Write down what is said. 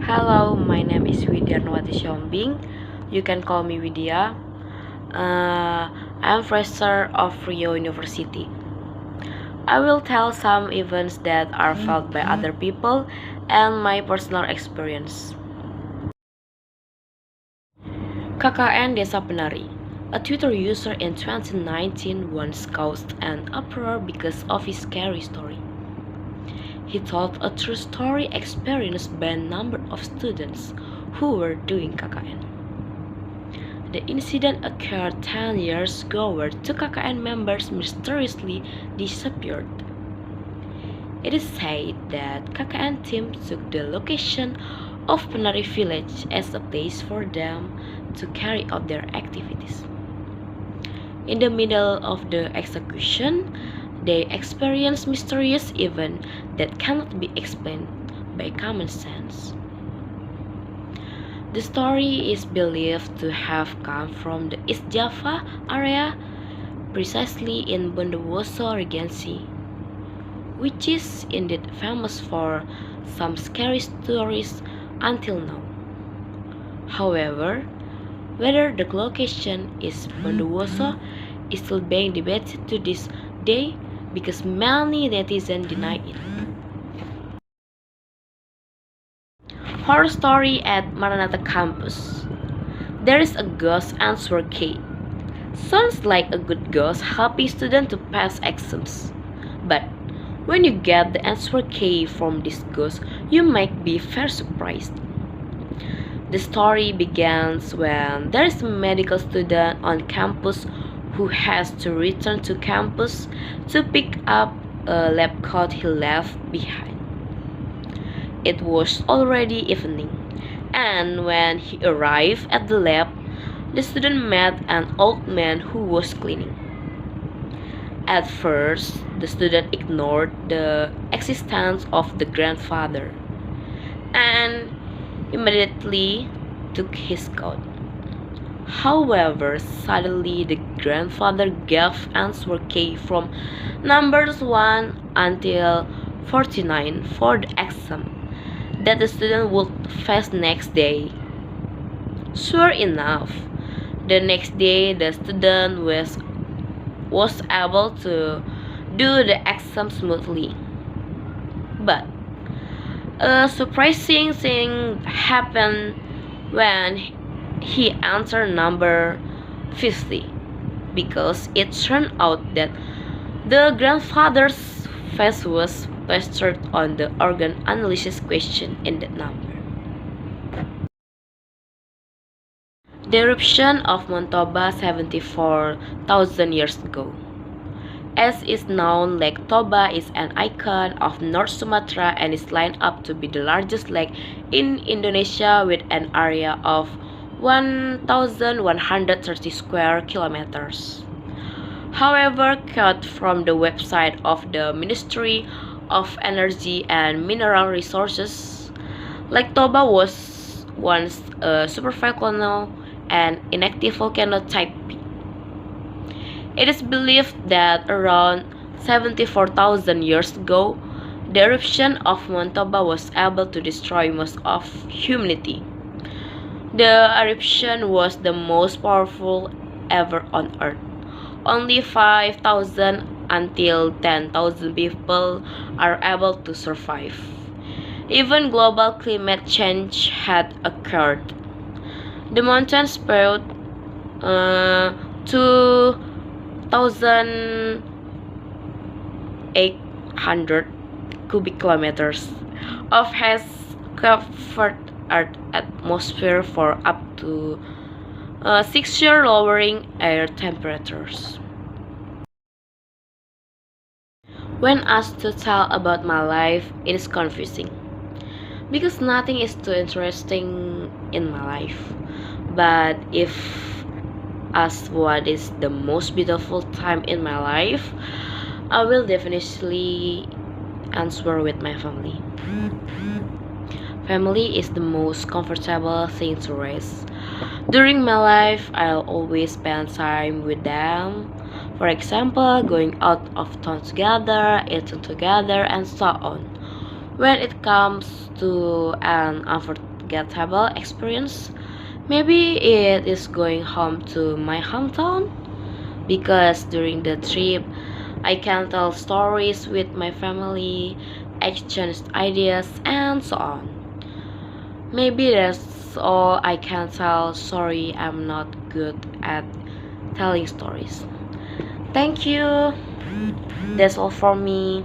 Hello, my name is Widia Arinawati. You can call me Widia. I'm fresher of Rio University. I will tell some events that are felt by other people and my personal experience. KKN Desa Penari, a Twitter user in 2019 once caused an uproar because of his scary story. He told a true story experienced by a number of students who were doing KKN. The incident occurred 10 years ago where two KKN members mysteriously disappeared. It is said that KKN team took the location of Penari village as a place for them to carry out their activities. In the middle of the execution, they experienced mysterious event that cannot be explained by common sense. The story is believed to have come from the East Java area, precisely in Bondowoso Regency, which is indeed famous for some scary stories until now. However, whether the location is Bondowoso is still being debated to this day because many netizens deny it. Horror story at Maranatha campus. There is a ghost answer key. Sounds like a good ghost helping students to pass exams. But when you get the answer key from this ghost, you might be very surprised. The story begins when there is a medical student on campus who has to return to campus to pick up a lab coat he left behind. It was already evening, and when he arrived at the lab, the student met an old man who was cleaning. At first, the student ignored the existence of the grandfather and immediately took his coat. However, suddenly the grandfather gave answer key from numbers 1 until 49 for the exam that the student would face next day. Sure enough, the next day the student was able to do the exam smoothly. But a surprising thing happened when he answered number 50 because it turned out that the grandfather's face was plastered on the organ analysis question in that number. The eruption of Montauba 74,000 years ago. As is known, Lake Toba is an icon of North Sumatra and is lined up to be the largest lake in Indonesia with an area of 1,130 square kilometers. However, cut from the website of the Ministry of Energy and Mineral Resources, Lake Toba was once a supervolcano and inactive volcano type B. It is believed that around 74,000 years ago, the eruption of Mount Toba was able to destroy most of humanity. The eruption was the most powerful ever on Earth. Only 5,000 until 10,000 people are able to survive. Even global climate change had occurred. The mountain spewed 2,800 cubic kilometers of has covered Earth's atmosphere for up to 6 years, lowering air temperatures. When asked to tell about my life, it is confusing because nothing is too interesting in my life. But if asked what is the most beautiful time in my life, I will definitely answer with my family. Family is the most comfortable thing to raise. During my life, I'll always spend time with them. For example, going out of town together, eating together, and so on. When it comes to an unforgettable experience. Maybe it is going home to my hometown because during the trip I can tell stories with my family, exchange ideas, and so on. Maybe that's all I can tell. Sorry, I'm not good at telling stories. Thank you. That's all for me.